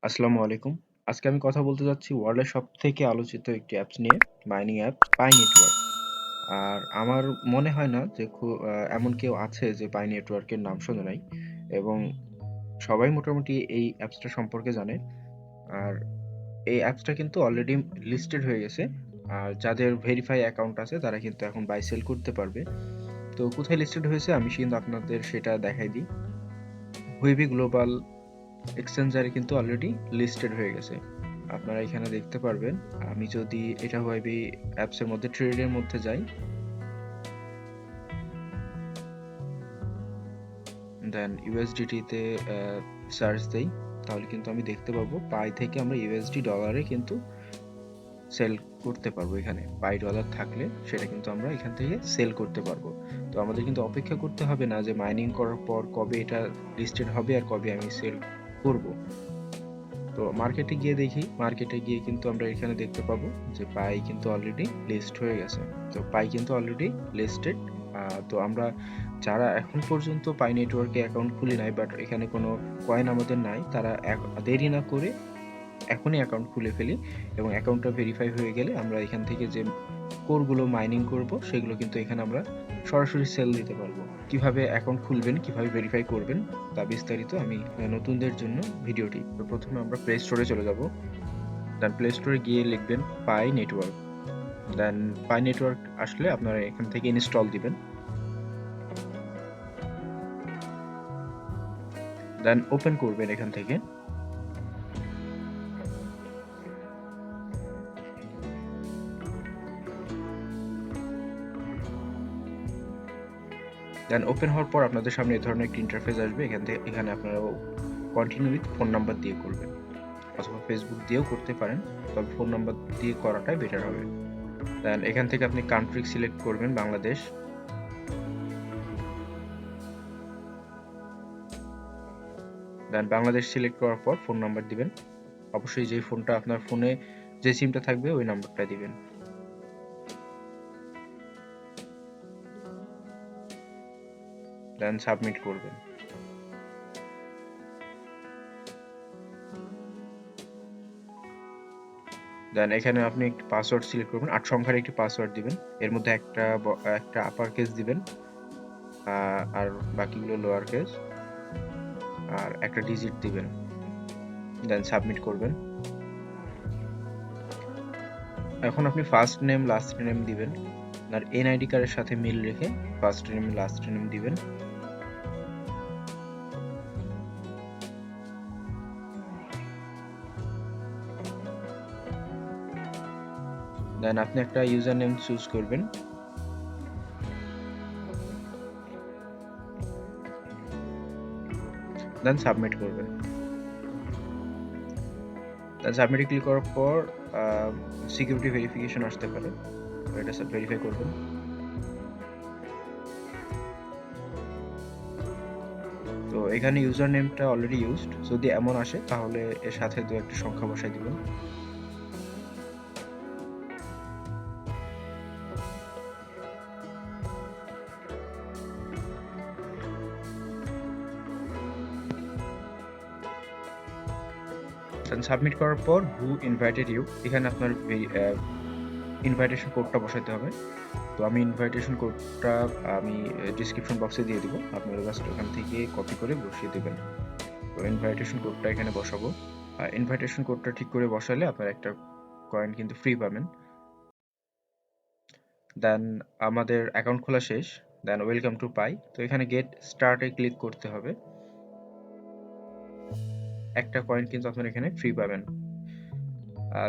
আসসালামু আলাইকুম। আজকে আমি কথা বলতে যাচ্ছি ওয়ার্ল্ডের সবথেকে আলোচিত একটি অ্যাপস নিয়ে, মাইনিং অ্যাপ পাই নেটওয়ার্ক। আর আমার মনে হয় না যে এমন কেউ আছে যে পাই নেটওয়ার্কের নাম শোনে নাই এবং সবাই মোটামুটি এই অ্যাপসটা সম্পর্কে জানে। আর এই অ্যাপসটা কিন্তু অলরেডি লিস্টেড হয়ে গেছে। আর যাদের ভেরিফাই অ্যাকাউন্ট আছে তারা কিন্তু এখন বাই সেল করতে পারবে। তো কোথায় লিস্টেড হয়েছে আমি কিন্তু আপনাদের সেটা দেখাই দিই। হুইবি গ্লোবাল এক্সচেঞ্জারে কিন্তু অলরেডি লিস্টেড হয়ে গেছে। আপনারা এখানে দেখতে পারবেন। আমি যদি এটা হুয়াইবি অ্যাপসের মধ্যে ট্রেডের মধ্যে যাই, দেন ইউএসডিটি তে সার্চ দেই, তাহলে কিন্তু আমি দেখতে পাবো পাই থেকে আমরা ইউএসডি ডলারে কিন্তু সেল করতে পারবো। এখানে পাই ডলার থাকলে সেটা কিন্তু আমরা এখান থেকে সেল করতে পারবো। তো আমাদের কিন্তু অপেক্ষা করতে হবে না যে মাইনিং করার পর কবে এটা লিস্টেড হবে আর কবে আমি সেল করব। তো মার্কেটে গিয়ে দেখি, মার্কেটে গিয়ে কিন্তু আমরা এখানে দেখতে পাবো যে পাই কিন্তু অলরেডি লিস্ট হয়ে গেছে। তো পাই কিন্তু অলরেডি লিস্টেড। তো আমরা যারা এখন পর্যন্ত পাই নেটওয়ার্কে অ্যাকাউন্ট খুলি নাই বাট এখানে কোনো কয়েন আমাদের নাই, তারা দেরি না করে এখনই অ্যাকাউন্ট খুলে ফেলি এবং অ্যাকাউন্টটা ভেরিফাই হয়ে গেলে আমরা এখান থেকে যে কোরগুলো মাইনিং করব সেগুলো কিন্তু এখানে আমরা সরাসরি সেল দিতে পারবো। কিভাবে অ্যাকাউন্ট খুলবেন, কিভাবে ভেরিফাই করবেন তা বিস্তারিত আমি নতুনদের জন্য ভিডিওটি। তো প্রথমে আমরা প্লে স্টোরে চলে যাব। দেন প্লে স্টোরে গিয়ে লিখবেন পাই নেটওয়ার্ক। দেন পাই নেটওয়ার্ক আসলে আপনারা এখান থেকে ইনস্টল দিবেন। দেন ওপেন করবেন এখান থেকে। দেন ওপেন হওয়ার পর আপনাদের সামনে এই ধরনের একটা ইন্টারফেস আসবে। এখানে আপনারা কন্টিনিউ উইথ ফোন নাম্বার দিয়ে করবেন, অথবা ফেসবুক দিয়েও করতে পারেন, তবে ফোন নাম্বার দিয়ে করাটাই বেটার হবে। দেন এখান থেকে আপনি কান্ট্রি সিলেক্ট করবেন বাংলাদেশ। দেন বাংলাদেশ সিলেক্ট করার পর ফোন নাম্বার দিবেন। অবশ্যই যে ফোনটা আপনার ফোনে যে সিমটা থাকবে ওই নাম্বারটা দিবেন। দেন সাবমিট করবেন। দেন এখানে আপনি একটি পাসওয়ার্ড সিলেক্ট করবেন, 8 সংখ্যার একটি পাসওয়ার্ড দিবেন। এর মধ্যে একটা আপার কেস দিবেন, আর বাকিগুলো লোয়ার কেস, আর একটা ডিজিট দিবেন। দেন সাবমিট করবেন। এখন আপনি ফার্স্ট নেম লাস্ট নেম দিবেন, আর এনআইডি কার্ডের সাথে মিল রেখে ফার্স্ট নেম লাস্ট নেম দিবেন। দেন আপনি একটা ইউজার নেম চুজ করবেন। দেন সাবমিট করবেন। দেন সাবমিটে ক্লিক করার পর সিকিউরিটি ভেরিফিকেশন আসতে পারে, এটা ভেরিফাই করবেন। তো এখানে ইউজার নেমটা অলরেডি ইউজড, যদি এমন আসে তাহলে এর সাথে দু একটা সংখ্যা বসাই দিবেন। দেন সাবমিট করার পর হু ইনভাইটেড ইউ, এখানে আপনার ইনভাইটেশন কোডটা বসাতে হবে। তো আমি ইনভাইটেশন কোডটা আমি ডিসক্রিপশন বক্সে দিয়ে দিব, আপনারা জাস্ট ওখান থেকে কপি করে বসিয়ে দেবেন। তো ইনভাইটেশন কোডটা এখানে বসাবো। ইনভাইটেশন কোডটা ঠিক করে বসালে আপনারা একটা কয়েন কিন্তু ফ্রি পাবেন। দেন আমাদের অ্যাকাউন্ট খোলা শেষ। দেন ওয়েলকাম টু পাই। তো এখানে গেট স্টার্টে ক্লিক করতে হবে। একটা কয়েন কিন্তু আপনারা এখানে ফ্রি পাবেন।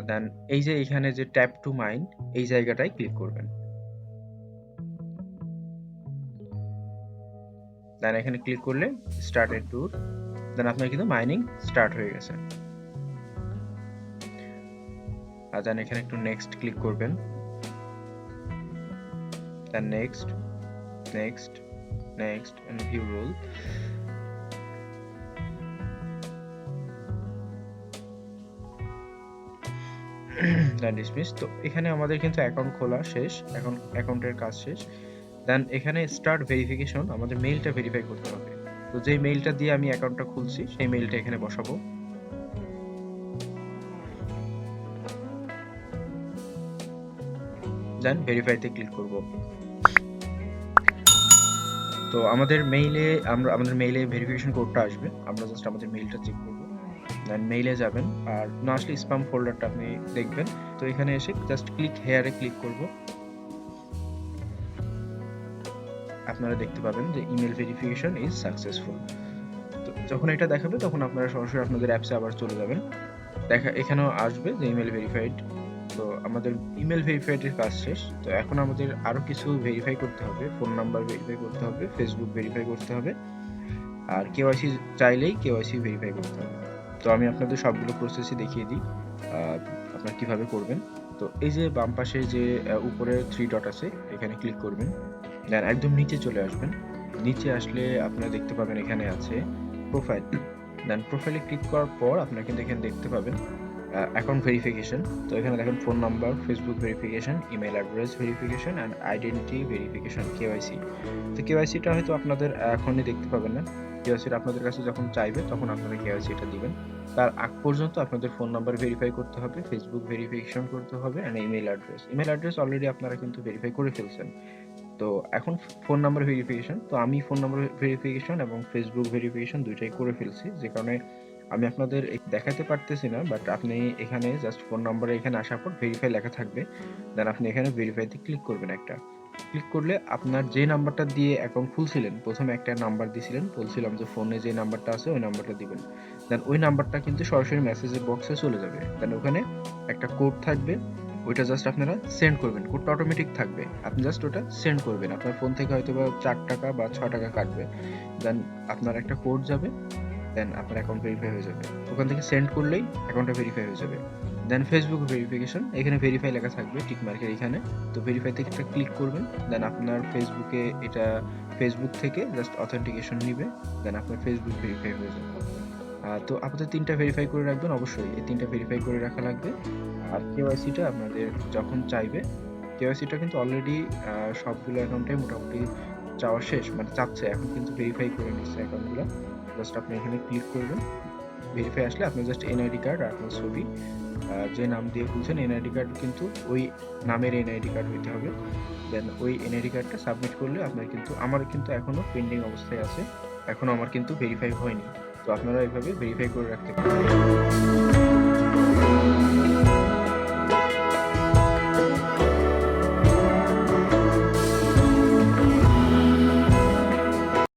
দেন এই যে এখানে যে ট্যাপ টু মাইন, এই জায়গাটায় ক্লিক করবেন। দেন এখানে ক্লিক করলে স্টার্ট এ ট্যুর। দেন আপনার কিন্তু মাইনিং স্টার্ট হয়ে গেছে। আর দেন এখানে একটু নেক্সট ক্লিক করবেন। Then next, next, next and view role. Then dismiss. তো এখানে আমাদের কিন্তু অ্যাকাউন্ট খোলা শেষ, এখন অ্যাকাউন্টের কাজ শেষ। দেন এখানে স্টার্ট ভেরিফিকেশন, আমাদের মেইলটা ভেরিফাই করতে হবে। তো যেই মেইলটা দিয়ে আমি অ্যাকাউন্টটা খুলছি সেই মেইলটা এখানে বসাবো। দেন ভেরিফাইতে ক্লিক করব। তো আমাদের মেইলে ভেরিফিকেশন কোডটা আসবে, আমরা জাস্ট আমাদের মেইলটা চেক করব। দেন মেইলে যাবেন, আর না আসলে স্প্যাম ফোল্ডারটা আপনি দেখবেন। তো এখানে এসে জাস্ট ক্লিক হেয়ারে ক্লিক করব। আপনারা দেখতে পাবেন যে ইমেল ভেরিফিকেশন ইজ সাকসেসফুল। তো যখন এটা দেখাবে তখন আপনারা সরাসরি আপনাদের অ্যাপসে আবার চলে যাবেন। এখানেও আসবে যে ইমেল ভেরিফাইড। তো আমাদের ইমেল ভেরিফাইডের কাজ শেষ। তো এখন আমাদের আরো কিছু ভেরিফাই করতে হবে, ফোন নাম্বার ভেরিফাই করতে হবে, ফেসবুক ভেরিফাই করতে হবে, আর কেওয়াইসি চাইলেই কেওয়াইসি ভেরিফাই করতে হবে। তো আমি আপনাদের সবগুলো প্রসেসই দেখিয়ে দিই আপনারা কিভাবে করবেন। তো এই যে বাম পাশে যে উপরে 3 ডট আছে, এখানে ক্লিক করবেন। দেন একদম নিচে চলে আসবেন। নিচে আসলে আপনারা দেখতে পাবেন এখানে আছে প্রোফাইল। দেন প্রোফাইলে ক্লিক করার পর আপনারা কিন্তু এখানে দেখতে পাবেন অ্যাকাউন্ট ভেরিফিকেশন। তো এখানে দেখেন phone number, Facebook verification, email address verification and identity verification, KYC. তো কেওয়াইসিটা হয়তো আপনাদের এখনই দেখতে পাবেন না। কেওয়াইসিটা আপনাদের কাছে যখন চাইবে তখন আপনারা কেওয়াইসিটা দিবেন। তার আগ পর্যন্ত আপনাদের ফোন নাম্বার ভেরিফাই করতে হবে, ফেসবুক ভেরিফিকেশন করতে হবে and email address. Email address already আপনারা কিন্তু ভেরিফাই করে ফেলছেন। তো এখন ফোন নাম্বার ভেরিফিকেশন। তো আমি ফোন নাম্বার ভেরিফিকেশন এবং ফেসবুক ভেরিফিকেশন দুইটাই করে ফেলছি, যে কারণে আমি আপনাদের দেখাতে পারতেছি না, বাট আপনি এখানে জাস্ট ফোন নাম্বারে এখানে আসার পর ভেরিফাই লেখা থাকবে। দেন আপনি এখানে ভেরিফাইতে ক্লিক করবেন একটা। ক্লিক করলে আপনার যে নাম্বারটা দিয়ে অ্যাকাউন্ট খুলছিলেন, প্রথমে একটা নাম্বার দিছিলেন, বলছিলাম যে ফোনে যে নাম্বারটা আছে ওই নাম্বারটা দিবেন। দেন ওই নাম্বারটা কিন্তু সরাসরি মেসেজের বক্সে চলে যাবে। দেন ওখানে একটা কোড থাকবে, ওইটা জাস্ট আপনারা সেন্ড করবেন। কোডটা অটোমেটিক থাকবে, আপনি জাস্ট ওটা সেন্ড করবেন। আপনার ফোন থেকে হয়তো বা 4 টাকা বা 6 টাকা কাটবে। দেন আপনার একটা কোড যাবে, দেন আপনার অ্যাকাউন্ট ভেরিফাই হয়ে যাবে। ওখান থেকে সেন্ড করলেই অ্যাকাউন্টটা ভেরিফাই হয়ে যাবে। দেন ফেসবুক ভেরিফিকেশন, এখানে ভেরিফাই লেখা থাকবে টিক মার্কের এখানে। তো ভেরিফাই থেকে একটা ক্লিক করবেন। দেন আপনার ফেসবুকে এটা ফেসবুক থেকে জাস্ট অথেন্টিকেশন নিবে। দেন আপনার ফেসবুক ভেরিফাই হয়ে যাবে। তো আপনাদের 3টা ভেরিফাই করে রাখবেন অবশ্যই। এই 3টা ভেরিফাই করে রাখা লাগবে। আর কেওয়াইসিটা আপনাদের যখন চাইবে, কেওয়াইসিটা কিন্তু অলরেডি সবগুলো অ্যাকাউন্টে মোটামুটি চাওয়া শেষ, মানে চাচ্ছে। এখন কিন্তু ভেরিফাই করে নিচ্ছে অ্যাকাউন্টগুলো। জাস্ট আপনি এখানে ক্লিক করবেন। ভেরিফাই আসলে আপনার জাস্ট এনআইডি কার্ড আর আপনার ছবি, যে নাম দিয়ে খুলছেন এনআইডি কার্ড কিন্তু ওই নামের এনআইডি কার্ড হইতে হবে। দেন ওই এনআইডি কার্ডটা সাবমিট করলে আপনার কিন্তু, আমার কিন্তু এখনো পেন্ডিং অবস্থায় আছে, এখনো আমার কিন্তু ভেরিফাই হয়নি। তো আপনারা এভাবে ভেরিফাই করে রাখতে পারেন।